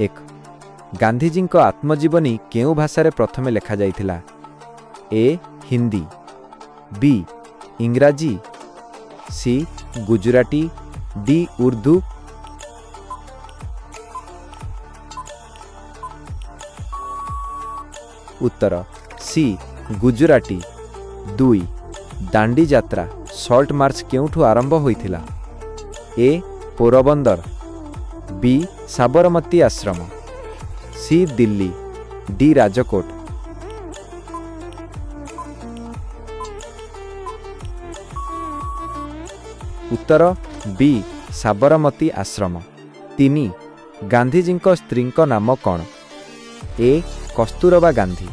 एक गांधीजी आत्मजीवनी केउ भाषा प्रथमे लेखा जाइथिला? ए हिंदी, बी इंग्राजी, सी गुजराती, डी उर्दू। उत्तर सी गुजराती। 2 दांडी यात्रा सल्ट मार्च केउठु आरंभ होइथिला? ए पोरबंदर, बी साबरमती आश्रम, सी दिल्ली, डी राजकोट। उत्तर बी साबरमती आश्रम। 3 गांधीजी स्त्री नाम कौन? ए कस्तूरबा गांधी,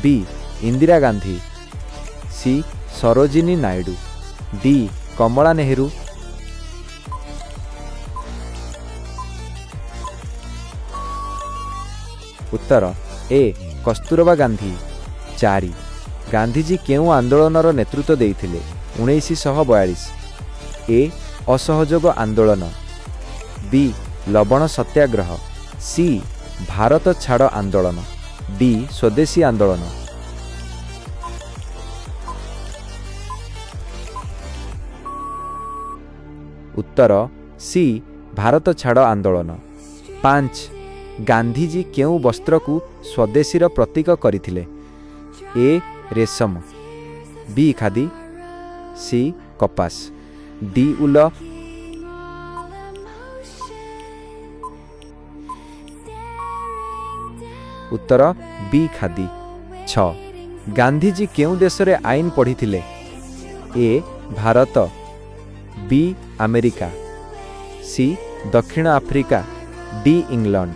बी इंदिरा गांधी, सी सरोजिनी नायडू, डी कमला नेहरू। उत्तर ए कस्तूरबा गांधी। 4 गांधीजी केउ आंदोलनर नेतृत्व देइथिले? 1942। ए असहयोग आंदोलन, बी लवण सत्याग्रह, सी भारत छाड़ आंदोलन, डी स्वदेशी आंदोलन। उत्तर सी भारत छाड़ आंदोलन। 5 गांधीजी केउ वस्त्र को स्वदेशीर प्रतीक करथिले? ए रेशम, बी खादी, सी कपास, डी उल। उत्तर बी खादी। 6 गांधीजी केउ देशरे आईन पढ़िथिले? ए भारत, बी अमेरिका, सी दक्षिण आफ्रिका, डी इंग्लैंड।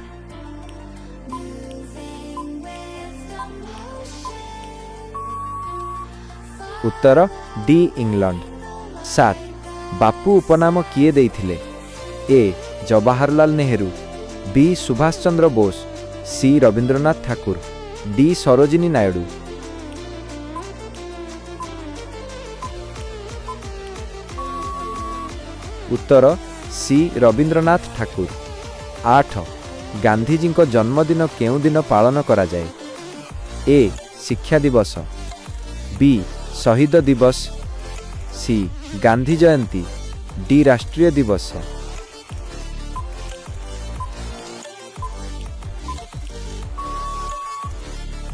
उत्तर डी इंग्लैंड। 7 बापू उपनाम किए देइथिले? ए जवाहरलाल नेहरू, बी सुभाष चंद्र बोस, सी रविंद्रनाथ ठाकुर, डी सरोजिनी नायडू। उत्तर सी रविंद्रनाथ ठाकुर। 8 गांधीजी जन्मदिन केउ दिन पालन करा जाए? ए शिक्षा दिवस, बी शहीद दिवस, सी गांधी जयंती, डी राष्ट्रीय दिवस।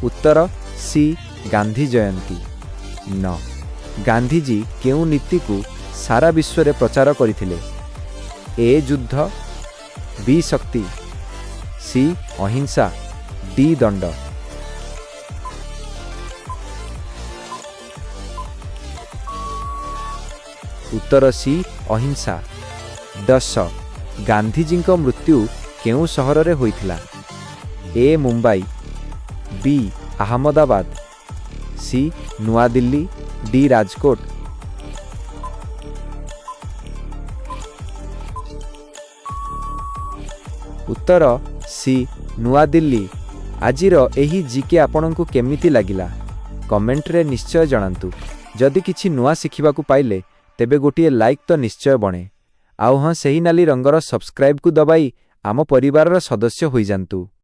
उत्तर सी गांधी जयंती। 9 गांधीजी केउ नीति को सारा विश्व रे प्रचार करथिले? ए युद्ध, बी शक्ति, सी अहिंसा, डी दंड। उत्तर सी अहिंसा। 10 गांधीजी मृत्यु केउ सहर रे होइथिला? ए मुंबई, बी अहमदाबाद, सी नुआ दिल्ली, डी राजकोट। उत्तर सी नुआ दिल्ली। आजिर एही जीके आपनकु केमिति लागिला कमेंट रे निश्चय जणांतु। जदि किछि नुआ शिखिबाकु पाइले तेबे गोटिए लाइक तो निश्चय बणे। आउ हाँ, सही नाली रंगर सब्सक्राइब को दबाई आम परिवार सदस्य होई जांतु।